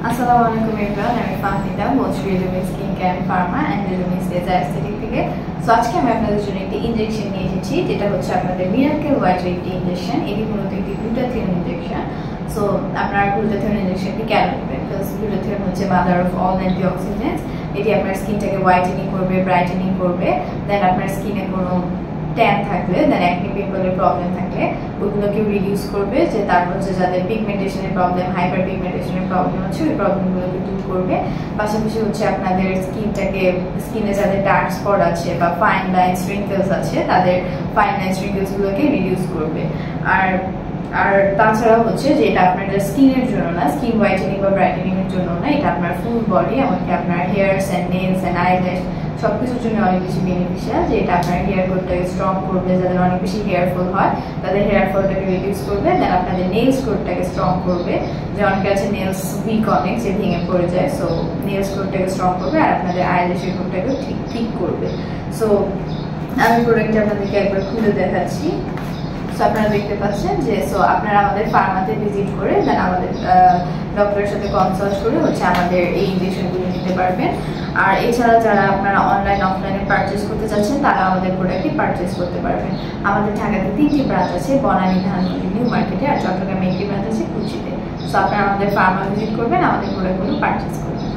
আসসালামু আলাইকুম এভরিওয়ান, আমি ফাহমিদা বলছি resume skin care Pharma and resume stage aesthetic থেকে। সো আজকে আমি আপনাদের জন্য একটি ইনজেকশন নিয়ে এসেছি, যেটা হচ্ছে আপনাদের মিরাকেল হোয়াইটের একটি ইনজেকশন। এটি মূলত একটি গ্লুটাথিয়ন ইনজেকশন। সো আপনারা গ্লুটাথিয়ন ইনজেকশনটি কেন নেবেন? বিকজ গ্লুটাথিয়ন হচ্ছে মাদার অফ অল অ্যান্টিঅক্সিডেন্টস। এটি আপনার স্কিনটাকে হোয়াইটেনিং করবে, ব্রাইটেনিং করবে। দেন আপনার স্কিনে কোনো ট্যান থাকলে, দেন অ্যাকনি পিম্পলের প্রবলেম থাকলে ওইগুলোকে রিডিউস করবে। যে তারপর হচ্ছে যাদের পিগমেন্টেশনের প্রবলেম, হাইপার পিগমেন্টেশনের প্রবলেম হচ্ছে, ওই প্রবলেমগুলোকে দূর করবে। পাশাপাশি হচ্ছে আপনাদের স্কিনে যাদের ডার্ক স্পট আছে বা ফাইন লাইনস রিঙ্কেলস আছে, তাদের ফাইন লাইনস রিঙ্কেলসগুলোকে রিডিউস করবে। আর আর তাছাড়া হচ্ছে যে এটা আপনার স্কিনের জন্য না, স্কিন হোয়াইটেনিং বা ব্রাইটেনিং এর জন্য না, এটা আপনার ফুল বডি, এমনকি আপনার hairs and nails and eyelash সবকিছুর জন্য অনেক বেশি বেনিফিশিয়াল। যে এটা আপনার হেয়ার গ্রোথটাকে স্ট্রং করবে, যাদের অনেক বেশি হেয়ার ফল হয় তাদের হেয়ার ফলটাকে রিডিউস করবে। দেন আপনাদের নেলস গ্রোথটাকে স্ট্রং করবে, যে অনেকে আছে নেলস উইক অনেক, যে ভেঙে পড়ে যায়। সো নেলস গ্রোথটাকে স্ট্রং করবে আর আপনাদের আইল্যাশের গ্রোথটাকেও ঠিক করবে। সো আমি প্রোডাক্টটা আপনাদেরকে একবার খুলে দেখাচ্ছি। সো আপনারা দেখতে পাচ্ছেন যে আপনারা আমাদের ফার্মাতে ভিজিট করে দেন আমাদের ডক্টরের সাথে কনসাল্ট করে হচ্ছে আমাদের এই ইনজেকশনগুলো নিতে পারবেন। আর এছাড়া যারা আপনারা অনলাইন অফলাইনে পারচেস করতে চাচ্ছেন, তারা আমাদের প্রোডাক্টটি পারচেস করতে পারবেন। আমাদের ঢাকাতে 3টি ব্রাঞ্চ আছে, বনানী, ধানমন্ডি, নিউ মার্কেটে, আর চট্টগ্রামে একটি ব্রাঞ্চ আছে কুচিতে। সো আপনারা আমাদের ফার্মা ভিজিট করবেন, আমাদের প্রোডাক্টগুলো পারচেস করবেন।